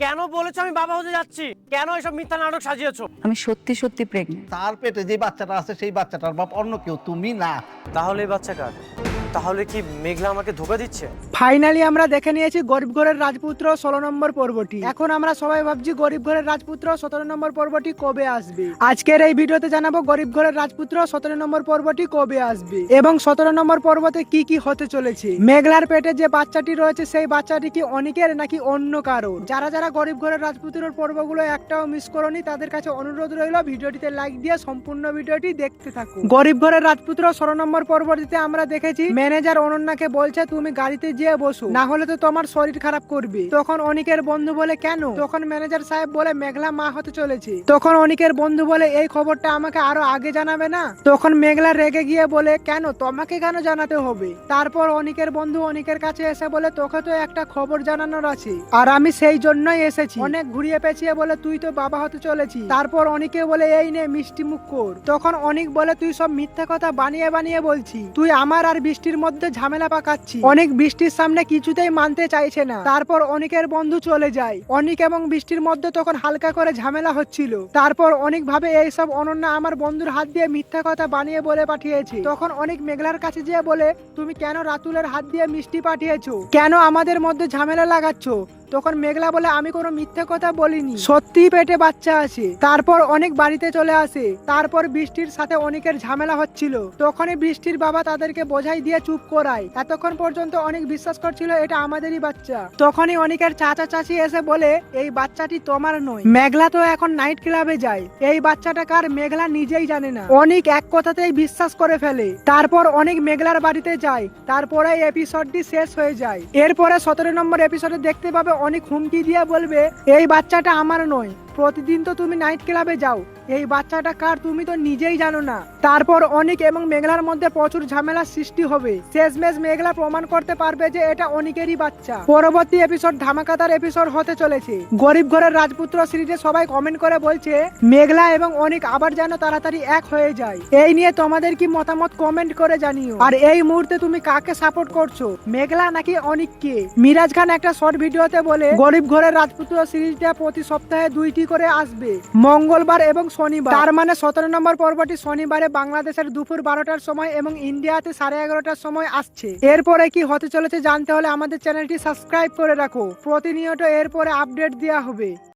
কেন বলেছো আমি বাবা হতে যাচ্ছি? কেন এসব মিথ্যা নাটক সাজিয়েছো? আমি সত্যি সত্যি প্রেগনেন্ট। তার পেটে যে বাচ্চাটা আছে সেই বাচ্চাটার বাপ অন্য কেউ, তুমি না। তাহলে এই বাচ্চা কার? তাহলে কি মেঘলা আমাকে ধোকা দিচ্ছে? ফাইনালি আমরা দেখে নিয়েছি গরিব ঘরের রাজপুত্র 16 নম্বর পর্বটি। এখন আমরা সবাই ভাবছি গরিব ঘরের রাজপুত্র 17 নম্বর পর্বটি কবে আসবে। আজকের এই ভিডিওতে জানাবো গরিব ঘরের রাজপুত্র 17 নম্বর পর্বটি কবে আসবে এবং 17 নম্বর পর্বতে কি কি হতে চলেছে। মেঘলার পেটে যে বাচ্চাটি রয়েছে সেই বাচ্চাটি কি অনিকের নাকি অন্য কারোর। যারা যারা গরিব ঘরের রাজপুত্রের পর্বগুলো একটাও মিস করনি তাদের কাছে অনুরোধ রইল ভিডিওটিতে লাইক দিয়ে সম্পূর্ণ ভিডিওটি দেখতে থাকুন। গরিব ঘরের রাজপুত্র 16 নম্বর পর্বটিতে আমরা দেখেছি ম্যানেজার অনন্যাকে বলছে তুমি গাড়িতে যেয়ে বসো, না হলে তো তোমার শরীর খারাপ করবে। তখন অনিকের বন্ধু বলে কেন? তখন ম্যানেজার সাহেব বলে মেঘলা মা হতে চলেছে। তখন অনিকের বন্ধু বলে এই খবরটা আমাকে আরো আগে জানাবে না? তখন মেঘলা রেগে গিয়ে বলে কেন, তোমাকে কেন জানাতে হবে? তারপর অনিকের বন্ধু অনিকের কাছে এসে বলে তোকে তো একটা খবর জানানোর আছে আর আমি সেই জন্যই এসেছি। অনেক ঘুরিয়ে পেঁচিয়ে বলে তুই তো বাবা হতে চলেছি। তারপর অনিকে বলে এই নে মিষ্টি মুখ কর। তখন অনিক বলে তুই সব মিথ্যা কথা বানিয়ে বানিয়ে বলছি, তুই আমার আর বৃষ্টির মধ্যে ঝামেলা পাকাচ্ছি। অনেক বৃষ্টির সামনে কিছুতেই মানতে চাইছে না। তারপর অনিকের বন্ধু চলে যায়। অনিক এবং বৃষ্টির মধ্যে তখন হালকা করে ঝামেলা হচ্ছিল। তারপর অনিক ভাবে এইসব অনন্যা আমার বন্ধুর হাত দিয়ে মিথ্যা কথা বানিয়ে বলে পাঠিয়েছে। তখন অনিক মেঘলার কাছে যেয়ে বলে তুমি কেন রাতুলের হাত দিয়ে মিষ্টি পাঠিয়েছো, কেন আমাদের মধ্যে ঝামেলা লাগাচ্ছ? তখন মেঘলা বলে আমি কোনো মিথ্যে কথা বলিনি, সত্যি পেটে বাচ্চা আছে। তারপর অনেক বাড়িতে চলে আসে। তারপর বৃষ্টির সাথে অনেকের ঝামেলা হচ্ছিল। তখনই বৃষ্টির বাবা তাদেরকে বোঝাই দিয়ে চুপ করায়। এতক্ষণ পর্যন্ত অনেক বিশ্বাস করছিল এটা আমাদেরই বাচ্চা। তখনই অনেকের চাচা চাচি এসে বলে এই বাচ্চাটি তোমার নয়। মেঘলা তো এখন নাইট ক্লাবে যায়, এই বাচ্চাটা কার মেঘলা নিজেই জানে না। অনেক এক কথাতেই বিশ্বাস করে ফেলে। তারপর অনেক মেঘলার বাড়িতে যায়। তারপরে এপিসোডটি শেষ হয়ে যায়। এরপরে 17 নম্বর এপিসোডে দেখতে পাবে অনেক হুমকি দিয়ে বলবে এই বাচ্চাটা আমার নয়, প্রতিদিন তো তুমি নাইট ক্লাবে যাও, এই বাচ্চাটা কার তুমি তো নিজেই জানো না। তারপর অনিক এবং মেঘলার মধ্যে প্রচুর ঝামেলার সৃষ্টি হবে। শেষমেশ মেঘলা প্রমাণ করতে পারবে যে এটা অনিকেরই বাচ্চা। পরবর্তী এপিসোড ধামাকাদার এপিসোড হতে চলেছে। গরিব ঘরের রাজপুত্র সিরিজে সবাই কমেন্ট করে বলছে মেঘলা এবং অনিক আবার যেন তাড়াতাড়ি এক হয়ে যায়। এই নিয়ে তোমাদের কি মতামত কমেন্ট করে জানিও। আর এই মুহূর্তে তুমি কাকে সাপোর্ট করছো, মেঘলা নাকি অনিককে? মিরাজ খান একটা শর্ট ভিডিওতে বলে গরিব ঘরের রাজপুত্র সিরিজটা প্রতি সপ্তাহে 2টি করে আসবে, মঙ্গলবার এবং শনিবার। তার মানে 17 নম্বর পর্বটি শনিবারে বাংলাদেশের দুপুর 12টার সময় এবং ইন্ডিয়াতে 11:30টার সময় আসছে। এরপরে কি হতে চলেছে জানতে হলে আমাদের চ্যানেলটি সাবস্ক্রাইব করে রাখো, প্রতিনিয়ত এরপরে আপডেট দেওয়া হবে।